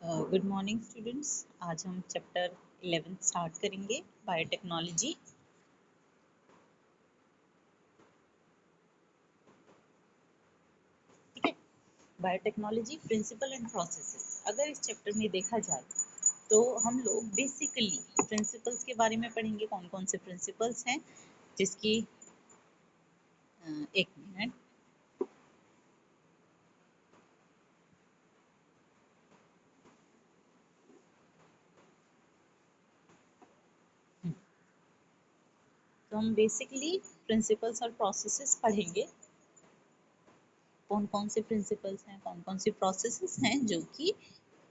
Good morning students. आज हम chapter 11 start करेंगे, बायोटेक्नोलॉजी। ठीक है, बायोटेक्नोलॉजी प्रिंसिपल एंड प्रोसेसेस। अगर इस चैप्टर में देखा जाए तो हम लोग बेसिकली प्रिंसिपल्स के बारे में पढ़ेंगे। कौन कौन से प्रिंसिपल्स हैं जिसकी एक मिनट। तो हम बेसिकली प्रिंसिपल्स और प्रोसेसेस पढ़ेंगे। कौन कौन से प्रिंसिपल्स हैं, कौन कौन सी प्रोसेसेस हैं जो कि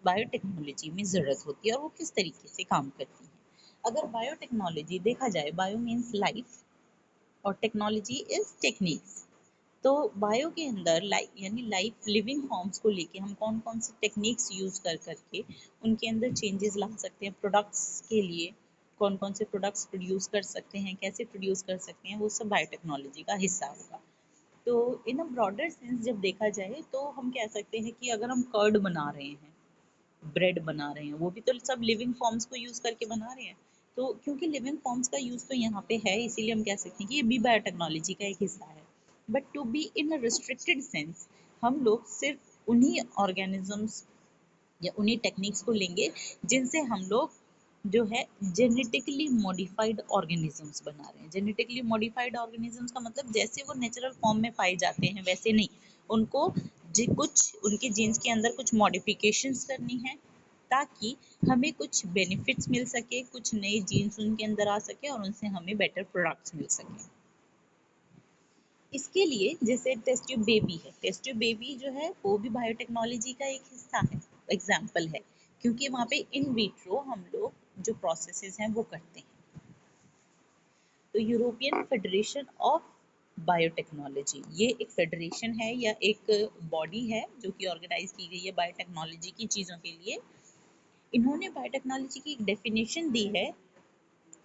बायोटेक्नोलॉजी में ज़रूरत होती है और वो किस तरीके से काम करती है। अगर बायोटेक्नोलॉजी देखा जाए, बायो मीन्स लाइफ और टेक्नोलॉजी इज टेक्निक्स। तो बायो के अंदर लाइफ यानी लाइफ लिविंग फॉर्म्स को लेके हम कौन कौन से टेक्निक्स यूज़ कर करके उनके अंदर चेंजेस ला सकते हैं। प्रोडक्ट्स के लिए कौन कौन से प्रोडक्ट्स प्रोड्यूस कर सकते हैं, कैसे प्रोड्यूस कर सकते हैं, वो सब बायोटेक्नोलॉजी का हिस्सा होगा। तो इन अ ब्रॉडर सेंस जब देखा जाए तो हम कह सकते हैं कि अगर हम कर्ड बना रहे हैं, ब्रेड बना रहे हैं, वो भी तो सब लिविंग फॉर्म्स को यूज़ करके बना रहे हैं। तो क्योंकि लिविंग फॉर्म्स का यूज़ तो यहाँ पे है, इसीलिए हम कह सकते हैं कि ये भी बायोटेक्नोलॉजी का एक हिस्सा है। But to be in a restricted sense, हम लोग सिर्फ उन्हीं ऑर्गेनिजम्स या उन्हीं टेक्निक्स को लेंगे जिनसे हम लोग जो है जेनेटिकली मॉडिफाइड ऑर्गेनिजम्स बना रहे हैं। जेनेटिकली मॉडिफाइड ऑर्गेनिजम्स का मतलब जैसे वो नेचुरल फॉर्म में पाए जाते हैं वैसे नहीं, उनको कुछ उनके जीन्स के अंदर कुछ मॉडिफिकेशंस करनी है ताकि हमें कुछ बेनिफिट्स मिल सके, कुछ नए जीन्स उनके अंदर आ सके और उनसे हमें बेटर प्रोडक्ट्स मिल सके। इसके लिए जैसे टेस्ट ट्यूब बेबी है, टेस्ट ट्यूब बेबी जो है वो भी बायोटेक्नोलॉजी का एक हिस्सा है, एग्जाम्पल है, क्योंकि वहाँ पे इन विट्रो हम लोग जो प्रोसेसेस हैं वो करते हैं। तो यूरोपियन फेडरेशन ऑफ बायोटेक्नोलॉजी, ये एक फेडरेशन है या एक बॉडी है जो कि ऑर्गेनाइज की गई है बायोटेक्नोलॉजी की चीज़ों के लिए। इन्होंने बायोटेक्नोलॉजी की एक डेफिनेशन दी है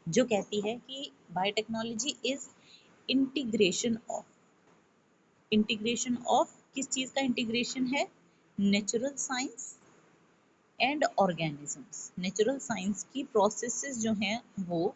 जो कहती है कि बायोटेक्नोलॉजी इज इंटीग्रेशन ऑफ किस चीज़ का इंटीग्रेशन है? Natural science and organisms. Natural science की प्रोसेसेस जो हैं वो,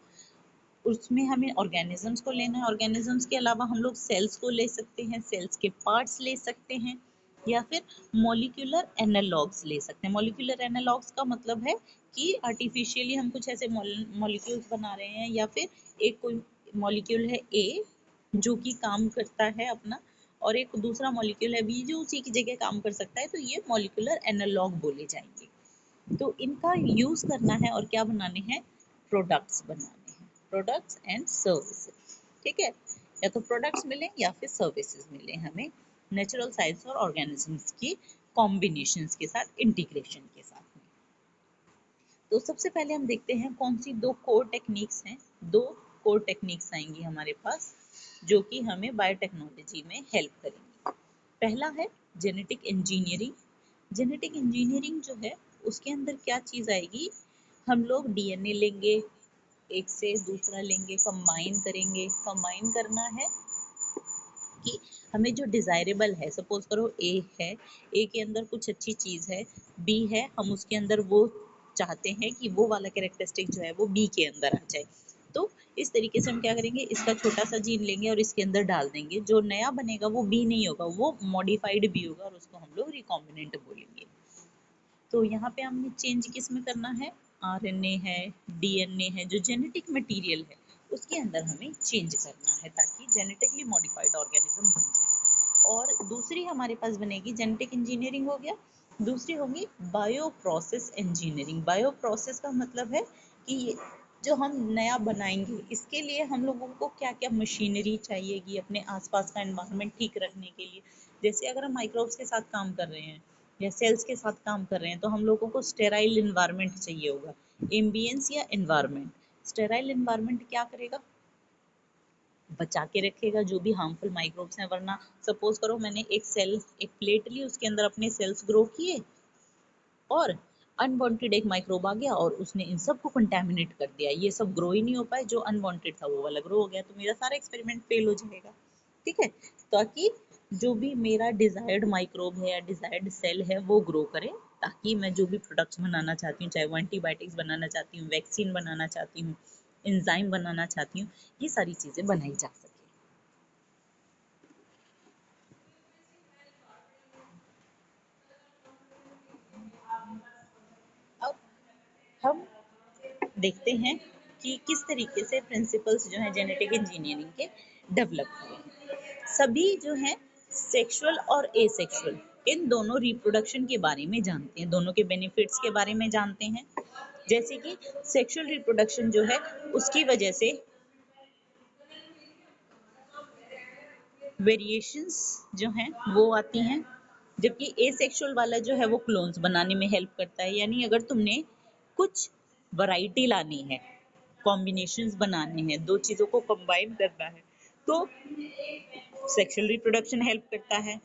उसमें हमें ऑर्गेनिजम्स को लेना है। ऑर्गेनिजम्स के अलावा हम लोग सेल्स को ले सकते हैं, सेल्स के पार्ट्स ले सकते हैं, या फिर मॉलिक्यूलर एनालॉग्स ले सकते हैं। मॉलिक्यूलर एनालॉग्स का मतलब है कि आर्टिफिशियली हम कुछ ऐसे मॉलिक्यूल्स बना रहे हैं, या फिर एक कोई मॉलिक्यूल है ए जो कि काम करता है अपना, और एक दूसरा मॉलिक्यूल है बी जो उसी की जगह काम कर सकता है, तो ये मॉलिक्यूलर एनालॉग बोले जाएंगे। तो इनका यूज करना है और क्या बनाने हैं? प्रोडक्ट्स बनाने हैं, प्रोडक्ट्स एंड सर्विसेज। ठीक है, या तो प्रोडक्ट्स मिले या फिर सर्विसेज मिले हमें नेचुरल साइंस और ऑर्गेनिजम्स की कॉम्बिनेशंस के साथ, इंटीग्रेशन के साथ में। तो सबसे पहले हम देखते हैं कौन सी दो कोर टेक्निक्स हैं। दो कोर टेक्निक्स आएंगी हमारे पास जो कि हमें बायोटेक्नोलॉजी में हेल्प करेंगी। पहला है जेनेटिक इंजीनियरिंग। जेनेटिक इंजीनियरिंग जो है उसके अंदर क्या चीज़ आएगी? हम लोग डीएनए लेंगे, एक से दूसरा लेंगे, कंबाइन करेंगे। कंबाइन करना है कि हमें जो डिज़ायरेबल है, सपोज करो ए है, ए के अंदर कुछ अच्छी चीज़ है, बी है, हम उसके अंदर वो चाहते हैं कि वो वाला कैरेक्टरिस्टिक जो है वो बी के अंदर आ जाए। तो इस तरीके से हम क्या करेंगे, इसका छोटा सा जीन लेंगे और इसके अंदर डाल देंगे। जो नया बनेगा वो बी नहीं होगा, वो मॉडिफाइड बी होगा और उसको हम लोग रिकॉम्बिनेंट बोलेंगे। तो यहाँ पे हमने चेंज किस में करना है? आरएनए है, डीएनए है, जो जेनेटिक मटेरियल है उसके अंदर हमें चेंज करना है ताकि जेनेटिकली मॉडिफाइड ऑर्गेनिज्म बन जाए। और दूसरी हमारे पास बनेगी, जेनेटिक इंजीनियरिंग हो गया, दूसरी होगी bio process engineering. Bio process का मतलब है कि जो हम नया बनाएंगे इसके लिए हम लोगों को क्या क्या मशीनरी चाहिएगी अपने आसपास का एनवायरनमेंट ठीक रखने के लिए। जैसे अगर हम माइक्रोब्स के साथ काम कर रहे हैं या सेल्स के साथ काम कर रहे हैं तो हम लोगों को स्टेराइल इन्वायरमेंट चाहिए होगा, एम्बियंस या इन्वायरमेंट। स्टेराइल इन्वायरमेंट क्या करेगा? बचा के रखेगा जो भी हार्मफुल माइक्रोब्स हैं। वरना सपोज करो मैंने एक सेल, एक प्लेट ली, उसके अंदर अपने सेल्स ग्रो किए और अनवांटेड एक माइक्रोब आ गया और उसने इन सब को कंटेमिनेट कर दिया। ये सब ग्रो ही नहीं हो पाए, जो अनवांटेड था वो वाला ग्रो हो गया, तो मेरा सारा एक्सपेरिमेंट फेल हो जाएगा। ठीक है, ताकि जो भी मेरा डिजायर्ड माइक्रोब है या डिजायर्ड सेल है वो ग्रो करे ताकि मैं जो भी प्रोडक्ट्स बनाना चाहती हूँ, चाहे वो एंटीबायोटिक्स बनाना चाहती हूँ, वैक्सीन बनाना चाहती हूँ, एंजाइम बनाना चाहती हूँ, ये सारी चीज़ें बनाई जा सके। अब हम देखते हैं कि किस तरीके से प्रिंसिपल्स जो हैं जेनेटिक इंजीनियरिंग के डेवलप हुए हैं। सभी जो हैं सेक्सुअल और एसेक्सुअल इन दोनों रिप्रोडक्शन के बारे में जानते हैं, दोनों के बेनिफिट्स के बारे में जानते हैं। जैसे कि सेक्सुअल रिप्रोडक्शन जो है उसकी वजह से वेरिएशंस जो हैं वो आती हैं, जबकि एसेक्सुअल वाला जो है वो क्लोन्स बनाने में हेल्प करता है। यानी अगर तुमने कुछ वैरायटी लानी है, कॉम्बिनेशंस बनाने हैं, दो चीज़ों को कंबाइन करना है, तो सेक्सुअल रिप्रोडक्शन हेल्प करता है।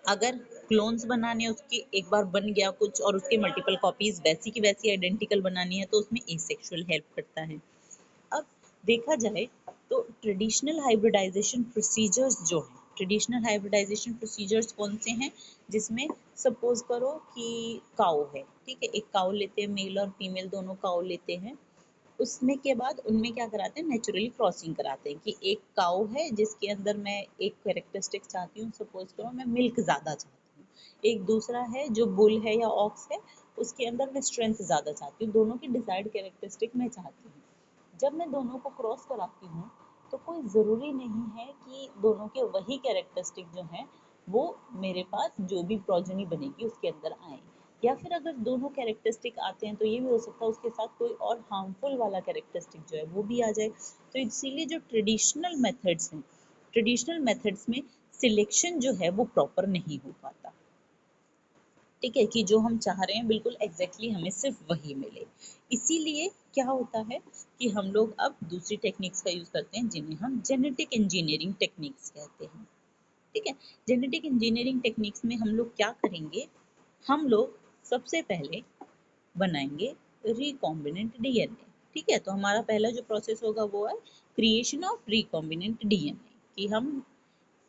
अगर क्लोन्स बनाने उसके एक बार बन गया कुछ और उसके मल्टीपल कॉपीज वैसी की वैसी आइडेंटिकल बनानी है तो उसमें एसेक्सुअल हेल्प करता है। अब देखा जाए तो ट्रेडिशनल हाइब्रिडाइजेशन प्रोसीजर्स कौन से हैं, जिसमें सपोज करो कि काऊ है, ठीक है, एक काऊ लेते हैं, मेल और फीमेल दोनों काऊ लेते हैं, उसमें के बाद उनमें क्या कराते हैं, नेचुरली क्रॉसिंग कराते हैं कि एक काऊ है जिसके अंदर मैं एक कैरेक्टरिस्टिक चाहती हूँ, सपोज करो मैं मिल्क ज़्यादा चाहती हूँ, एक दूसरा है जो बुल है या ऑक्स है, उसके अंदर मैं स्ट्रेंथ ज़्यादा चाहती हूँ, दोनों की डिजायर्ड कैरेक्टरिस्टिक मैं चाहती हूँ। जब मैं दोनों को क्रॉस कराती हूँ तो कोई ज़रूरी नहीं है कि दोनों के वही कैरेक्टरिस्टिक जो हैं वो मेरे पास जो भी प्रोजेनी बनेगी उसके अंदर आए, या फिर अगर दोनों कैरेक्टरिस्टिक आते हैं तो ये भी हो सकता है उसके साथ कोई और हार्मफुल वाला कैरेक्टरिस्टिक जो है वो भी आ जाए। तो इसीलिए जो ट्रेडिशनल मेथड्स में सिलेक्शन जो है वो प्रॉपर नहीं हो पाता, ठीक है, कि जो हम चाह रहे हैं बिल्कुल एग्जैक्टली हमें सिर्फ वही मिले। इसीलिए क्या होता है कि हम लोग अब दूसरी टेक्निक्स का यूज करते हैं जिन्हें हम जेनेटिक इंजीनियरिंग टेक्निक्स कहते हैं, ठीक है। जेनेटिक इंजीनियरिंग टेक्निक्स में हम लोग क्या करेंगे, हम लोग सबसे पहले बनाएंगे रिकॉम्बिनेंट डीएनए, ठीक है। तो हमारा पहला जो प्रोसेस होगा वो है क्रिएशन ऑफ रिकॉम्बिनेंट डीएनए, कि हम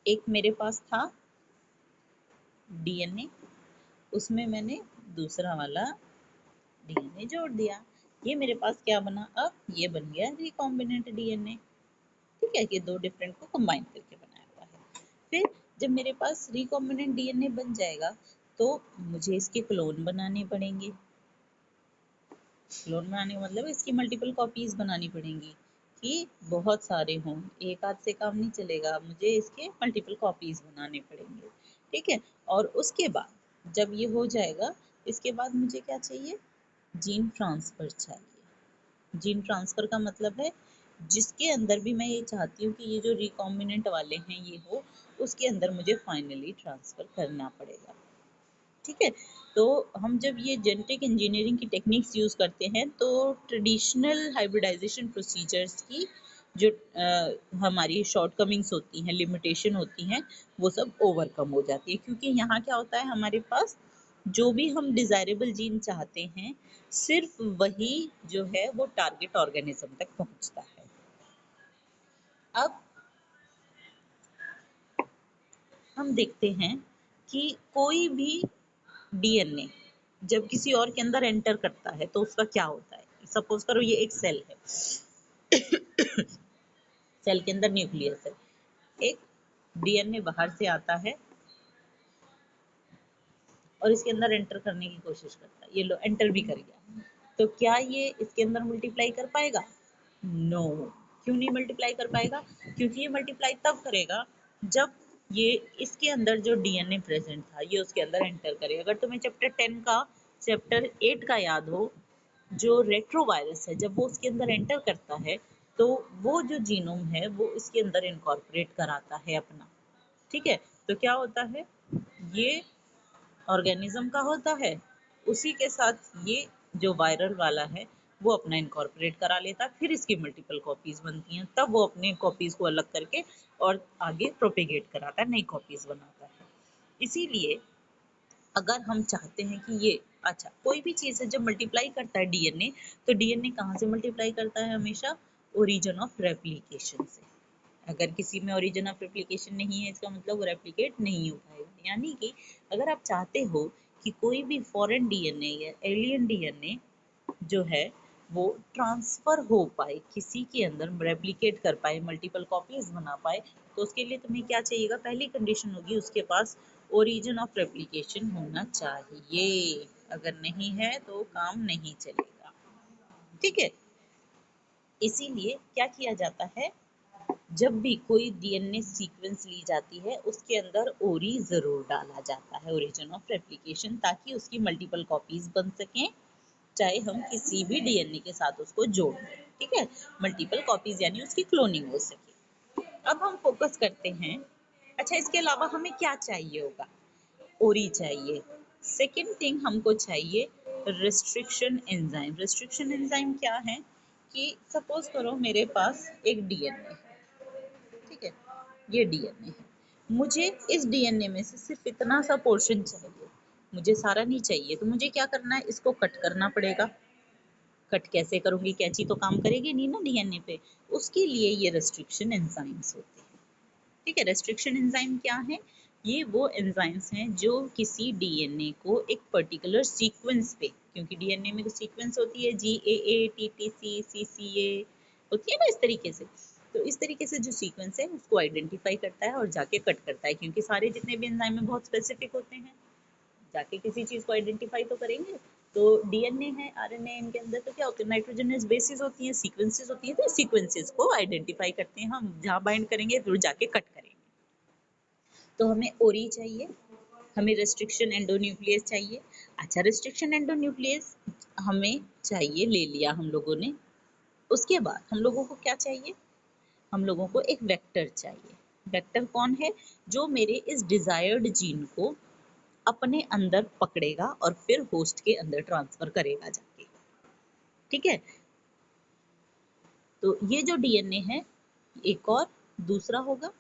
एक मेरे पास था डीएनए, उसमें मैंने दूसरा वाला डीएनए जोड़ दिया, ये मेरे पास क्या बना, अब ये बन गया रिकॉम्बिनेंट डीएनए, ठीक है, कि दो डिफरेंट को कंबाइन करके बनाया हुआ है। फिर जब मेरे पास रिकॉम्बिनेंट डीएनए बन जाएगा तो मुझे इसके क्लोन बनाने पड़ेंगे। क्लोन बनाने का मतलब इसकी मल्टीपल कॉपीज बनानी पड़ेंगी कि बहुत सारे हों, एक हाथ से काम नहीं चलेगा, मुझे इसके मल्टीपल कॉपीज बनाने पड़ेंगे, ठीक है। और उसके बाद जब ये हो जाएगा, इसके बाद मुझे क्या चाहिए, जीन ट्रांसफर चाहिए। जीन ट्रांसफर का मतलब है जिसके अंदर भी मैं ये चाहती हूँ कि ये जो रिकॉम्बिनेंट वाले हैं ये हो, उसके अंदर मुझे फाइनली ट्रांसफर करना पड़ेगा, ठीक है। तो हम जब ये जेनेटिक इंजीनियरिंग की टेक्निक्स यूज़ करते हैं तो ट्रेडिशनल हाइब्रिडाइजेशन प्रोसीजर्स की जो हमारी शॉर्टकमिंग्स होती हैं, लिमिटेशन होती हैं, वो सब ओवरकम हो जाती है, क्योंकि यहाँ क्या होता है, हमारे पास जो भी हम डिज़ायरेबल जीन चाहते हैं सिर्फ वही जो है वो टारगेट ऑर्गेनिज्म तक पहुँचता है। अब हम देखते हैं कि कोई भी डीएनए जब किसी और के अंदर एंटर करता है तो उसका क्या होता है, सपोज करो ये एक सेल है, सेल के अंदर न्यूक्लियस है, एक डीएनए बाहर से आता है और इसके अंदर एंटर करने की कोशिश करता है, ये लो एंटर भी कर गया, तो क्या ये इसके अंदर मल्टीप्लाई कर पाएगा, नो। क्यों नहीं मल्टीप्लाई कर पाएगा, क्योंकि ये मल्टीप्लाई तब करेगा जब ये इसके अंदर जो डीएनए प्रेजेंट था ये उसके अंदर एंटर करे। अगर तुम्हें चैप्टर 8 का याद हो, जो रेट्रोवायरस है जब वो उसके अंदर एंटर करता है तो वो जो जीनोम है वो इसके अंदर इनकॉर्पोरेट कराता है अपना, ठीक है। तो क्या होता है, ये ऑर्गेनिज्म का होता है, उसी के साथ ये जो वायरल वाला है वो अपना इनकॉर्पोरेट करा लेता है, फिर इसकी मल्टीपल कॉपीज बनती हैं, तब वो अपने कॉपीज को अलग करके और आगे प्रोपेगेट कराता है, नई कॉपीज बनाता है। इसीलिए अगर हम चाहते हैं कि ये अच्छा कोई भी चीज़ है जब मल्टीप्लाई करता है डीएनए, तो डीएनए कहाँ से मल्टीप्लाई करता है, हमेशा ओरिजिन ऑफ रेप्लिकेशन से। अगर किसी में ओरिजिन ऑफ रेप्लिकेशन नहीं है इसका मतलब वो रेप्लिकेट नहीं हो पाएगा। यानी कि अगर आप चाहते हो कि कोई भी फॉरेन डीएनए या एलियन डीएनए जो है वो ट्रांसफर हो पाए, किसी के अंदर रेप्लिकेट कर पाए, मल्टीपल कॉपीज बना पाए, तो उसके लिए तुम्हें क्या चाहिएगा? पहली कंडीशन होगी उसके पास ओरिजिन ऑफ रेप्लिकेशन होना चाहिए। अगर नहीं है तो काम नहीं चलेगा। ठीक है, इसीलिए क्या किया जाता है, जब भी कोई डीएनए सीक्वेंस ली जाती है उसके अंदर ओरी जरूर डाला जाता है, ओरिजिन ऑफ रेप्लिकेशन, ताकि उसकी मल्टीपल कॉपीज बन सकें, चाहे हम किसी भी डीएनए के साथ उसको जोड़ दें। ठीक है, मल्टीपल कॉपीज यानी उसकी क्लोनिंग हो सके। अब हम फोकस करते हैं, अच्छा इसके अलावा हमें क्या चाहिए होगा? ओरी चाहिए। सेकेंड थिंग हमको चाहिए रिस्ट्रिक्शन एंजाइम। रिस्ट्रिक्शन एंजाइम क्या है कि सपोज करो मेरे पास एक डीएनए, ठीक है, ये डीएनए है, मुझे इस डीएनए में से सिर्फ इतना सा पोर्शन चाहिए, मुझे सारा नहीं चाहिए, तो मुझे क्या करना है? इसको कट करना पड़ेगा। कट कैसे करूंगी? कैंची तो काम करेगी नहीं ना डीएनए पे, उसके लिए ये रेस्ट्रिक्शन एंजाइम्स होते हैं। ठीक है, रेस्ट्रिक्शन एंजाइम क्या है? ये वो एंजाइम्स हैं जो किसी डीएनए को एक पर्टिकुलर सीक्वेंस पे, क्योंकि डीएनए में सीक्वेंस होती है GAA TTC CCA होती है ना, इस तरीके से, तो इस तरीके से जो सीक्वेंस है उसको आइडेंटिफाई करता है और जाके कट करता है, क्योंकि सारे जितने भी एंजाइम है बहुत स्पेसिफिक होते हैं, जाके किसी चीज को आइडेंटिफाई तो करेंगे। तो डीएनए है, आरएनए, इनके अंदर तो क्या होते हैं? नाइट्रोजनस बेसिस होती हैं, सीक्वेंसेस होती हैं, तो सीक्वेंसेस को आइडेंटिफाई करते हैं हम, जहाँ बाइंड करेंगे फिर जाके कट करेंगे। तो हमें ओरी चाहिए, हमें रेस्ट्रिक्शन एंडोन्यूक्लियस चाहिए। अच्छा, रेस्ट्रिक्शन एंडोन्यूक्लियस हमें चाहिए, ले लिया हम लोगों ने। उसके बाद हम लोगों को क्या चाहिए? हम लोगों को एक वेक्टर चाहिए। वेक्टर कौन है? जो मेरे इस डिजायर्ड जीन को अपने अंदर पकड़ेगा और फिर होस्ट के अंदर ट्रांसफर करेगा जाके। ठीक है, तो ये जो डीएनए है, एक और दूसरा होगा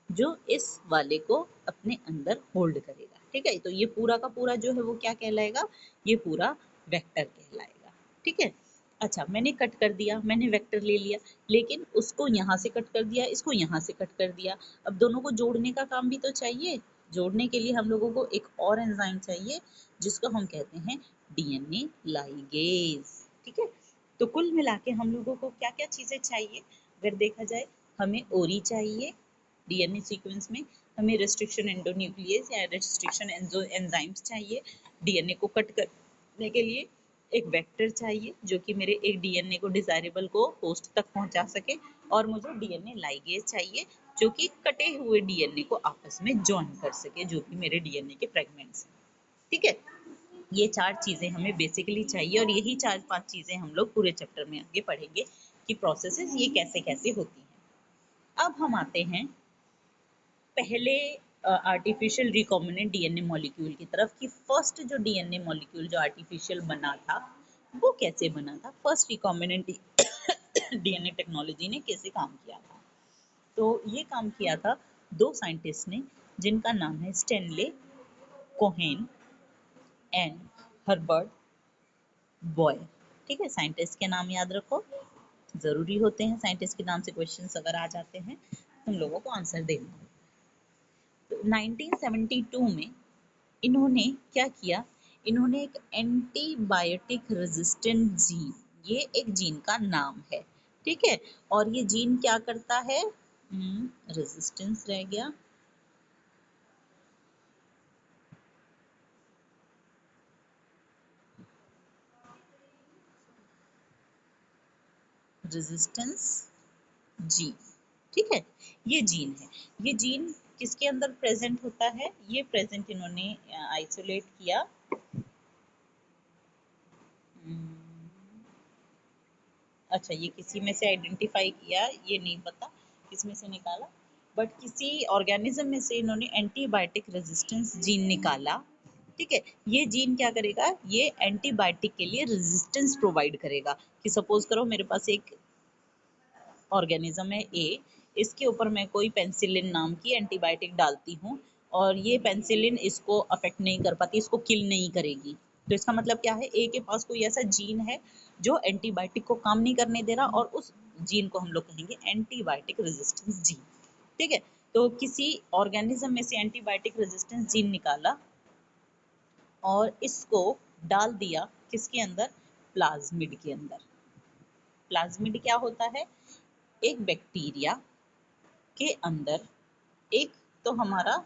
जो इस वाले को अपने अंदर होल्ड करेगा। ठीक है, तो ये पूरा का पूरा जो है वो क्या कहलाएगा? ये पूरा वेक्टर कहलाएगा। ठीक है, अच्छा मैंने कट कर दिया, मैंने वेक्टर ले लिया, लेकिन उसको यहाँ से कट कर दिया, इसको यहाँ से कट कर दिया, अब दोनों को जोड़ने का काम भी तो चाहिए। जोड़ने के लिए हम लोगों को एक और एंजाइम चाहिए जिसको हम कहते हैं डीएनए लाइगेज। ठीक है, तो कुल मिला के हम लोगों को क्या क्या चीजें चाहिए? अगर देखा जाए, हमें ओरी चाहिए डीएनए सीक्वेंस में, हमें रेस्ट्रिक्शन एंडोन्यूक्लियस या रेस्ट्रिक्शन एंजाइम्स चाहिए डीएनए को कट करने के लिए, एक वेक्टर चाहिए जो कि मेरे एक डीएनए को डिजायरेबल को होस्ट तक पहुंचा सके, और मुझे डीएनए लाइगेज चाहिए जो कि कटे हुए डीएनए को आपस में जॉइन कर सके, जो कि मेरे डीएनए के फ्रेगमेंट्स हैं। ठीक है, ये चार चीजें हमें बेसिकली चाहिए, और यही चार पांच चीजें हम लोग पूरे चैप्टर में आगे पढ़ेंगे कि प्रोसेसेस ये कैसे कैसे होती हैं। अब हम आते हैं पहले आर्टिफिशियल रिकॉम्बिनेंट डीएनए मॉलिक्यूल की तरफ, कि फर्स्ट जो डीएनए मॉलिक्यूल जो आर्टिफिशियल बना था वो कैसे बना था, फर्स्ट रिकॉम्बिनेंट डीएनए टेक्नोलॉजी ने कैसे काम किया था। तो ये काम किया था दो साइंटिस्ट ने जिनका नाम है Stanley Cohen and Herbert Boyle. ठीक है, साइंटिस्ट के नाम याद रखो, जरूरी होते हैं, साइंटिस्ट के नाम से क्वेश्चंस अगर आ जाते हैं तुम लोगों को आंसर देना होगा। तो 1972 में इन्होंने क्या किया? इन्होंने एक एंटीबायोटिक रेजिस्टेंट जीन, ये एक जीन का नाम है, ठीक है, और ये जीन क्या करता है? रेजिस्टेंस रह गया, रेजिस्टेंस जीन। ठीक है, ये जीन है, ये जीन किसके अंदर प्रेजेंट होता है? ये प्रेजेंट इन्होंने आइसोलेट किया, अच्छा ये किसी में से आइडेंटिफाई किया, ये नहीं पता किस में से निकाला, बट किसी ऑर्गेनिज्म में से इन्होंने एंटीबायोटिक रेजिस्टेंस जीन निकाला। ठीक है, ये जीन क्या करेगा? ये एंटीबायोटिक के लिए रेजिस्टेंस प्रोवाइड करेगा, कि सपोज करो मेरे पास एक ऑर्गेनिज्म है ए, इसके ऊपर मैं कोई पेंसिलिन नाम की एंटीबायोटिक डालती हूँ, और ये पेंसिलिन इसको अफेक्ट नहीं कर पाती, इसको किल नहीं करेगी, तो इसका मतलब क्या है? ए के पास कोई ऐसा जीन है जो एंटीबायोटिक को काम नहीं करने दे रहा, और उस जीन को हम लोग कहेंगे एंटीबायोटिक रेजिस्टेंस जीन। ठीक है, तो किसी ऑर्गेनिज्म में से एंटीबायोटिक रेजिस्टेंस जीन निकाला, और इसको डाल दिया किसके अंदर, प्लाज्मिड के अंदर। प्लाज्मिड क्या होता है, एक बैक्टीरिया के अंदर एक तो हमारा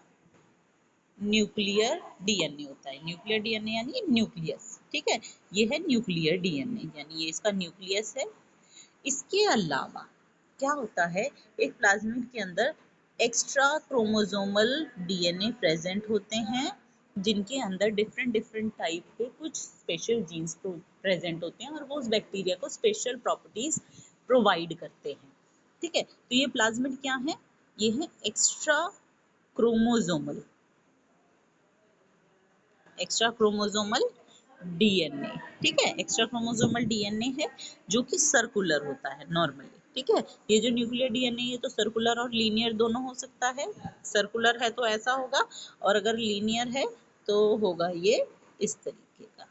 न्यूक्लियर डीएनए होता है, न्यूक्लियर डीएनए यानी न्यूक्लियस, ठीक है, ये है न्यूक्लियर डीएनए यानी ये इसका न्यूक्लियस है। इसके अलावा क्या होता है, एक प्लाज्मिड के अंदर एक्स्ट्रा क्रोमोसोमल डीएनए प्रेजेंट होते हैं, जिनके अंदर डिफरेंट डिफरेंट टाइप के कुछ स्पेशल जीन्स प्रेजेंट होते हैं और वो उस बैक्टीरिया को स्पेशल प्रॉपर्टीज प्रोवाइड करते हैं, ठीक है। तो ये प्लाज्मिड क्या है, ये है एक्स्ट्रा क्रोमोसोमल डीएनए, ठीक है, एक्स्ट्रा क्रोमोसोमल डीएनए है जो कि सर्कुलर होता है नॉर्मली, ठीक है। ये जो न्यूक्लियर डीएनए ये तो सर्कुलर और लीनियर दोनों हो सकता है, सर्कुलर है तो ऐसा होगा और अगर लीनियर है तो होगा ये इस तरीके का।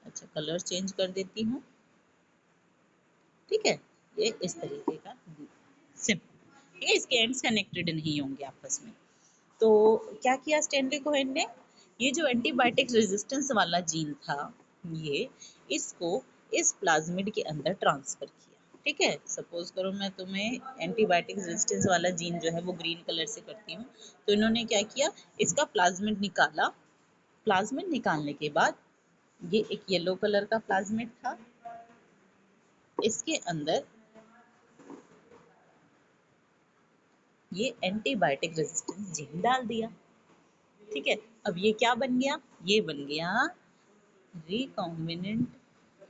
अच्छा कलर चेंज कर देती हूँ, ठीक है, ये इस तरीके का सिंपल, ठीक है, इसके एंड्स कनेक्टेड नहीं होंगे आपस में। तो क्या किया स्टैनली कोहेन ने, ये जो एंटीबायोटिक रेजिस्टेंस वाला जीन था ये इसको इस प्लाज्मिड के अंदर ट्रांसफर किया, ठीक है। सपोज करो मैं तुम्हें एंटीबायोटिक रेजिस्टेंस वाला जीन जो है वो ग्रीन कलर से करती हूँ, तो इन्होंने क्या किया, इसका प्लाज्मिड निकाला, प्लाज्मिड निकालने के बाद ये एक येलो कलर का प्लाज्मिड था, इसके अंदर ये एंटीबायोटिक रेजिस्टेंस जीन डाल दिया, ठीक है। अब ये क्या बन गया, ये बन गया रिकॉम्बिनेंट,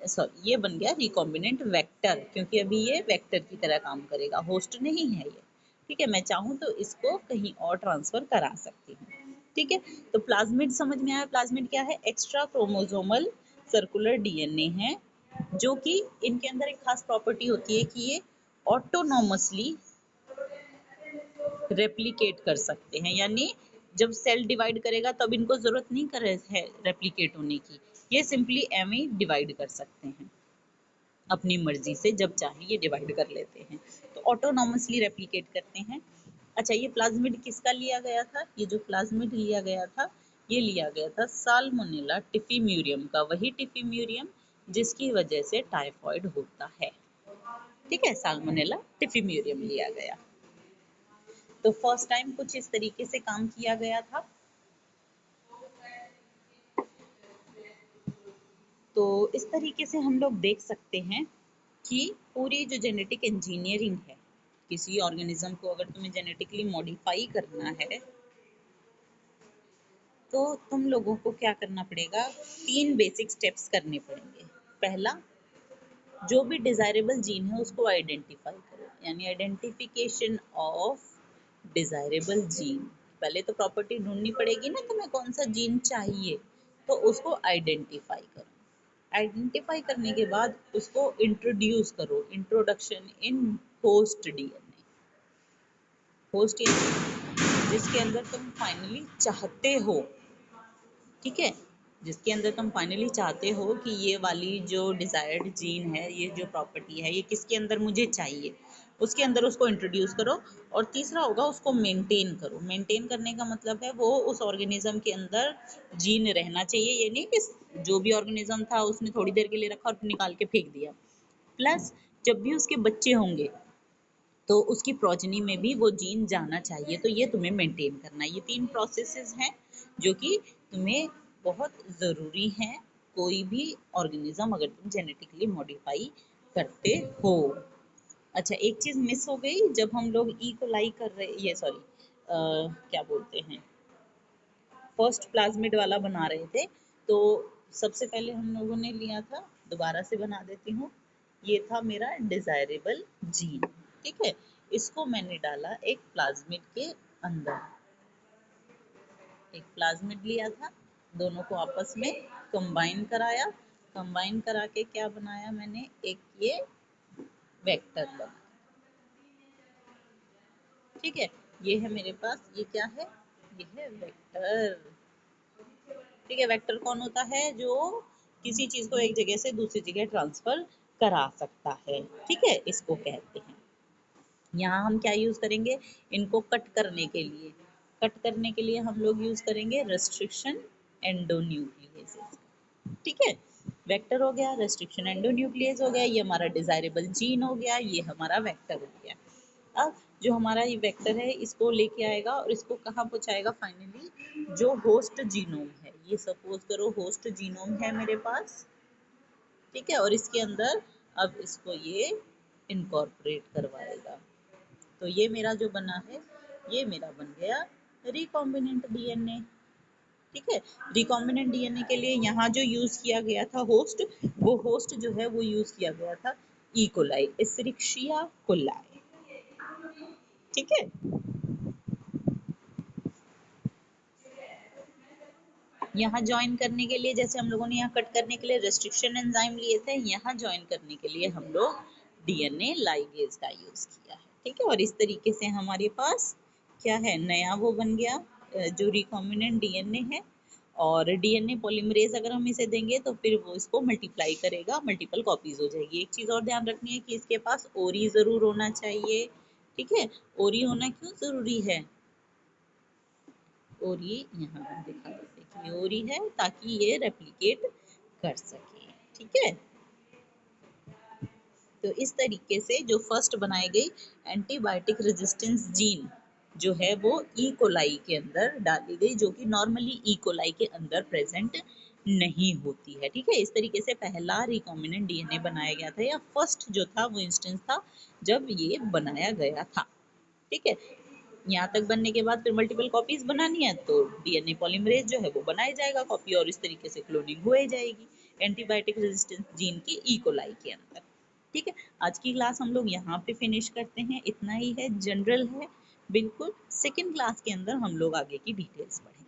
सॉरी ये बन गया रिकॉम्बिनेंट वेक्टर, क्योंकि अभी ये वेक्टर की तरह काम करेगा, होस्ट नहीं है ये, ठीक है। मैं चाहूँ तो इसको कहीं और ट्रांसफर करा सकती हूँ, ठीक है। तो प्लाज्मिड समझ में आया, प्लाज्मिड क्या है, एक्स्ट्रा क्रोमोसोमल सर्कुलर डीएनए है, जो कि इनके अंदर एक खास प्रॉपर्टी होती है कि ये ऑटोनॉमसली रेप्लिकेट कर सकते हैं, यानी जब सेल डिवाइड करेगा तब इनको जरूरत नहीं करे है रेप्लिकेट होने की, ये सिंपली एम ही डिवाइड कर सकते हैं अपनी मर्जी से, जब चाहे ये डिवाइड कर लेते हैं, तो ऑटोनॉमसली रेप्लिकेट करते हैं। अच्छा ये प्लाज्मिड किसका लिया गया था, ये जो प्लाज्मिड लिया गया था ये लिया गया था साल्मोनेला टिफिम्यूरियम का, वही टिफिम्यूरियम जिसकी वजह से टाइफॉइड होता है, ठीक है, साल्मोनेला टिफिम्यूरियम लिया गया। तो फर्स्ट टाइम कुछ इस तरीके से काम किया गया था। तो इस तरीके से हम लोग देख सकते हैं कि पूरी जो जेनेटिक इंजीनियरिंग है, किसी ऑर्गेनिज्म को अगर तुम्हें जेनेटिकली मॉडिफाई करना है तो तुम लोगों को क्या करना पड़ेगा, 3 बेसिक स्टेप्स करने पड़ेंगे। पहला, जो भी डिजायरेबल जीन है उसको आइडेंटिफाई करो, यानी आइडेंटिफिकेशन ऑफ डिजायरेबल जीन। पहले तो प्रॉपर्टी ढूंढनी पड़ेगी ना तुम्हें कौन सा जीन चाहिए, तो उसको आइडेंटिफाई करो, आइडेंटिफाई करने के बाद उसको इंट्रोड्यूस करो, introduction in host DNA, host यानी जिसके अंदर तुम फाइनली चाहते हो, ठीक है, जिसके अंदर तुम फाइनली चाहते हो कि ये वाली जो डिजायर्ड जीन है, ये जो प्रॉपर्टी है, ये किसके अंदर मुझे चाहिए, उसके अंदर उसको इंट्रोड्यूस करो। और तीसरा होगा उसको मेंटेन करो, मेंटेन करने का मतलब है वो उस ऑर्गेनिज्म के अंदर जीन रहना चाहिए, ये नहीं कि जो भी ऑर्गेनिज्म था उसने थोड़ी देर के लिए रखा और निकाल के फेंक दिया। प्लस जब भी उसके बच्चे होंगे तो उसकी प्रोजनी में भी वो जीन जाना चाहिए, तो ये तुम्हें मेंटेन करना है। ये 3 प्रोसेसेस हैं जो कि तुम्हें बहुत ज़रूरी हैं कोई भी ऑर्गेनिज्म अगर तुम जेनेटिकली मॉडिफाई करते हो। अच्छा एक चीज़ मिस हो गई, जब हम लोग ई कोलाई कर रहे, ये सॉरी क्या बोलते हैं, फर्स्ट प्लाज्मिड वाला बना रहे थे, तो सबसे पहले हम लोगों ने लिया था, दोबारा से बना देती हूँ, ये था मेरा डिजायरेबल जीन, ठीक है, इसको मैंने डाला एक प्लाज्मिड के अंदर, एक प्लाज्मिड लिया था, दोनों को आपस में कंबाइन कराया, कंबाइन करा के क्या बनाया मैंने, एक ये वेक्टर बनाया, ठीक है, ये है मेरे पास, ये क्या है, ये है वेक्टर, ठीक है। वेक्टर कौन होता है, जो किसी चीज को एक जगह से दूसरी जगह ट्रांसफर करा सकता है, ठीक है, इसको कहते हैं। यहाँ हम क्या यूज करेंगे, इनको कट करने के लिए, कट करने के लिए हम लोग यूज करेंगे रेस्ट्रिक्शन एंडोन्यूक्लियेसेस। ठीक है, वेक्टर हो गया, रेस्ट्रिक्शन एंडोन्यूक्लियस हो गया, ये हमारा डिजायरेबल जीन हो गया, ये हमारा वेक्टर हो गया। अब जो हमारा ये वेक्टर है इसको लेके आएगा और इसको कहाँ पहुंचाएगा फाइनली, जो होस्ट जीनोम है, ये सपोज करो होस्ट जीनोम है मेरे पास, ठीक है, और इसके अंदर अब इसको ये इनकॉर्पोरेट करवाएगा। तो ये मेरा जो बना है, ये मेरा बन गया रिकॉम्बिनेंट डीएनए। ठीक है, रिकॉम्बिनेंट डीएनए के लिए यहाँ जो यूज किया गया था होस्ट, वो होस्ट जो है वो यूज किया गया था ई कोलाई, एस्चेरिचिया कोलाई। ठीक है, यहाँ ज्वाइन करने के लिए, जैसे हम लोगों ने यहाँ कट करने के लिए रेस्ट्रिक्शन एंजाइम लिए थे, यहाँ ज्वाइन करने के लिए हम लोग डीएनए लाइगेज का यूज किया है। ठीक है, और इस तरीके से हमारे पास क्या है, नया वो बन गया जो रिकॉम्बिनेंट डीएनए है। और डीएनए पॉलीमरेज अगर हम इसे देंगे तो फिर वो इसको मल्टीप्लाई करेगा, मल्टीपल कॉपीज हो जाएगी। एक चीज और ध्यान रखनी है कि इसके पास ओरी जरूर होना चाहिए। ठीक है, ओरी होना क्यों जरूरी है, और ये यहाँ हम दिखा देते हैं कि ओरी है ताकि ये रेप्लिकेट कर सके। ठीक है, तो इस तरीके से जो फर्स्ट बनाई गई एंटीबायोटिक रेजिस्टेंस जीन जो है वो ई कोलाई के अंदर डाली गई, जो कि नॉर्मली ई कोलाई के अंदर प्रेजेंट नहीं होती है। ठीक है, इस तरीके से पहला रिकॉम्बिनेंट डीएनए बनाया गया था, या फर्स्ट जो था वो इंस्टेंस था जब ये बनाया गया था। ठीक है, यहाँ तक बनने के बाद फिर मल्टीपल कॉपीज बनानी है तो डीएनए पॉलीमरेज जो है वो बनाया जाएगा कॉपी, और इस तरीके से क्लोनिंग हो जाएगी एंटीबायोटिक रेजिस्टेंस जीन की ई कोलाई के अंदर। ठीक है, आज की क्लास हम लोग यहाँ पे फिनिश करते हैं, इतना ही है, जनरल है बिल्कुल। सेकेंड क्लास के अंदर हम लोग आगे की डिटेल्स पढ़ेंगे।